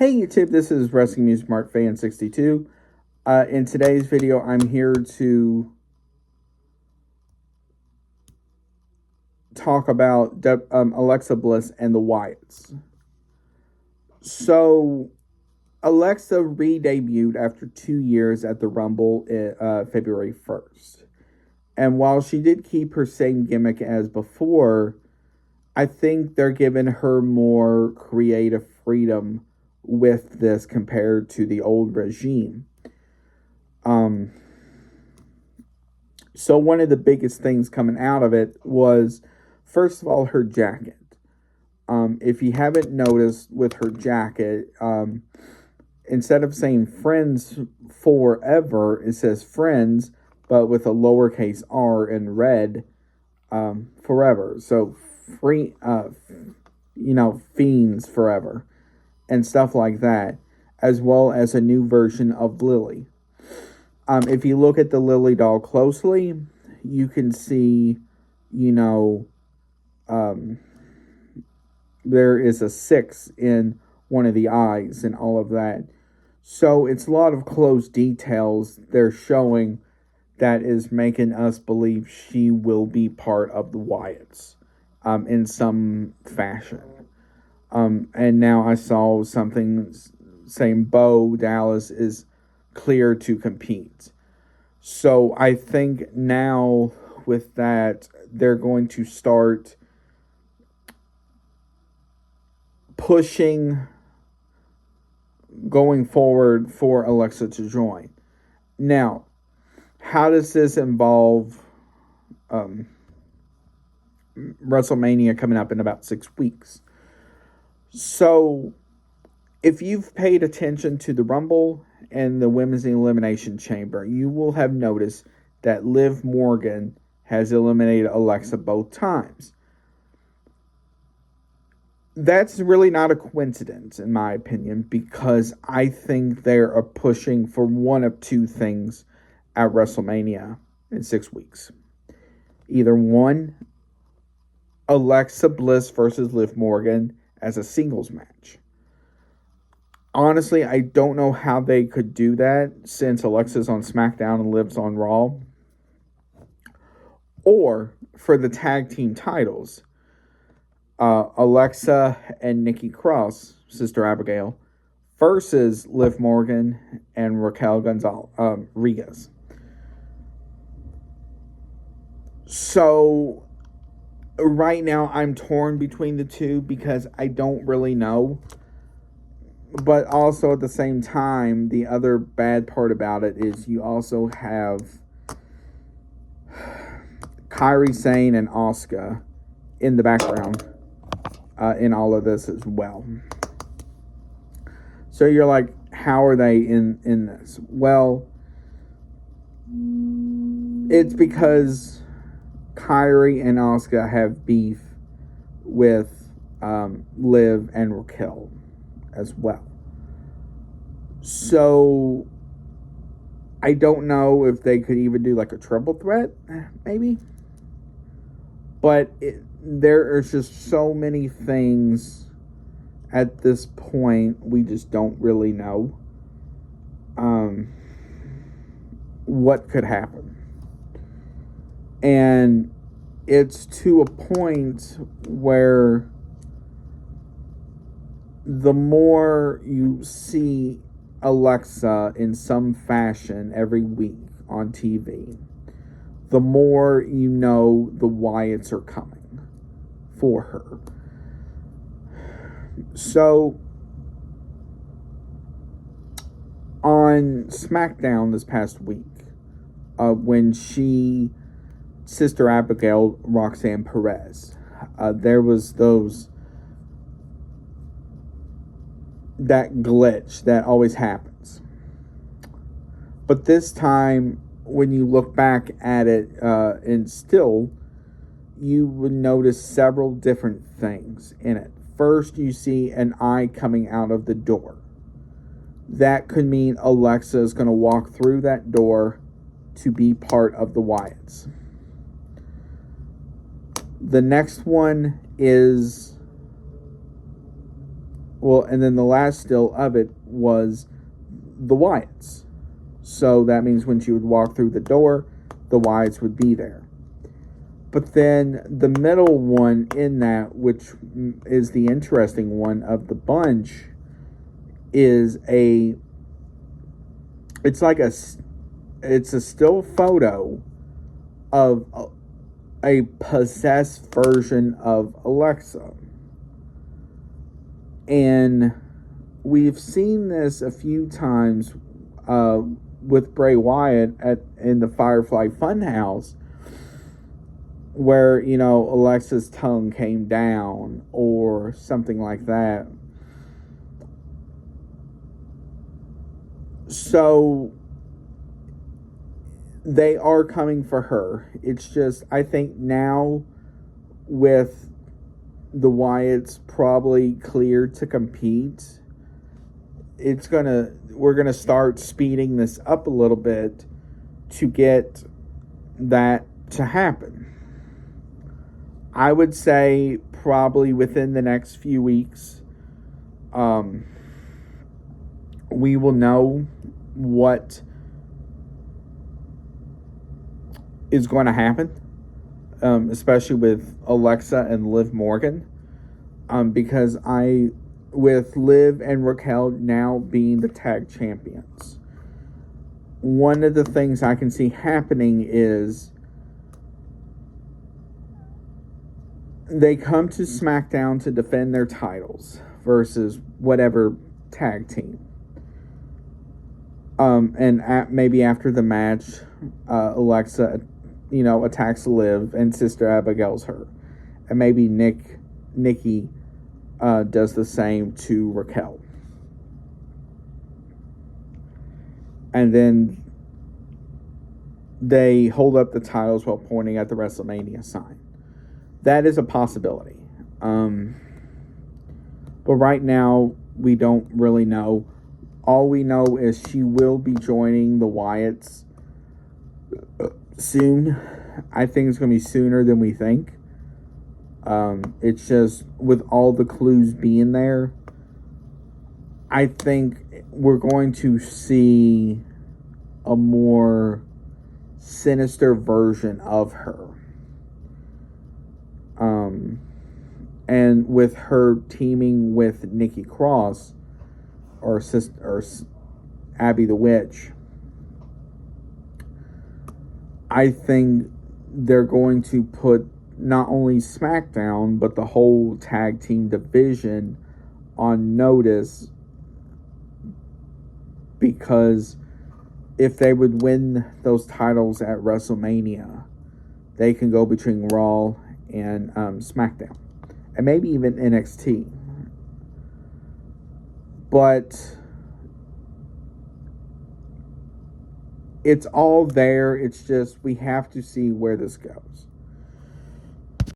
Hey YouTube, this is Wrestling Music Mark Fan 62. In today's video, I'm here to talk about Alexa Bliss and the Wyatts. So, Alexa re-debuted after 2 years at the Rumble February 1st. And while she did keep her same gimmick as before, I think they're giving her more creative freedom with this compared to the old regime. So one of the biggest things coming out of it was, first of all, her jacket. If you haven't noticed with her jacket, instead of saying friends forever, it says friends, but with a lowercase r in red, forever. So free, fiends forever and stuff like that, as well as a new version of Lily. If you look at the Lily doll closely, you can see, there is a 6 in one of the eyes and all of that. So it's a lot of close details they're showing that is making us believe she will be part of the Wyatts in some fashion. And now I saw something saying Bo Dallas is clear to compete. So I think now with that, they're going to start pushing going forward for Alexa to join. Now, how does this involve WrestleMania coming up in about 6 weeks? So, if you've paid attention to the Rumble and the Women's Elimination Chamber, you will have noticed that Liv Morgan has eliminated Alexa both times. That's really not a coincidence, in my opinion, because I think they are pushing for one of two things at WrestleMania in 6 weeks. Either one, Alexa Bliss versus Liv Morgan as a singles match. Honestly, I don't know how they could do that since Alexa's on SmackDown and Liv's on Raw. Or for the tag team titles, Alexa and Nikki Cross, Sister Abigail, versus Liv Morgan and Raquel Rodriguez. So right now I'm torn between the two because I don't really know. But also at the same time, the other bad part about it is you also have Kairi Sane and Asuka in the background in all of this as well. So you're like, how are they in this? Well, it's because Kairi and Asuka have beef with Liv and Raquel as well. So I don't know if they could even do like a triple threat, maybe. But there are just so many things at this point we just don't really know what could happen. And it's to a point where the more you see Alexa in some fashion every week on TV, the more you know the Wyatts are coming for her. So, on SmackDown this past week, when Sister Abigail, Roxanne Perez, there was that glitch that always happens. But this time, when you look back at it and still, you would notice several different things in it. First, you see an eye coming out of the door. That could mean Alexa is going to walk through that door to be part of the Wyatts. The next one is well, and then the last still of it was the Wyatts. So that means when she would walk through the door, the Wyatts would be there. But then the middle one in that, which is the interesting one of the bunch, is it's a still photo of a possessed version of Alexa. And we've seen this a few times with Bray Wyatt in the Firefly Funhouse, where, Alexa's tongue came down or something like that. So they are coming for her. It's just, I think now with the Wyatts probably cleared to compete, we're gonna start speeding this up a little bit to get that to happen. I would say probably within the next few weeks, we will know what is going to happen, especially with Alexa and Liv Morgan, because with Liv and Raquel now being the tag champions, one of the things I can see happening is they come to SmackDown to defend their titles versus whatever tag team. And maybe after the match, Alexa, attacks Liv and Sister Abigail's her. And maybe Nikki does the same to Raquel. And then they hold up the titles while pointing at the WrestleMania sign. That is a possibility. But right now, we don't really know. All we know is she will be joining the Wyatts soon. I think it's going to be sooner than we think. It's just, with all the clues being there, I think we're going to see a more sinister version of her. And with her teaming with Nikki Cross, or Abby the Witch, I think they're going to put not only SmackDown, but the whole tag team division on notice, because if they would win those titles at WrestleMania, they can go between Raw and SmackDown, and maybe even NXT. But it's all there. It's just, we have to see where this goes.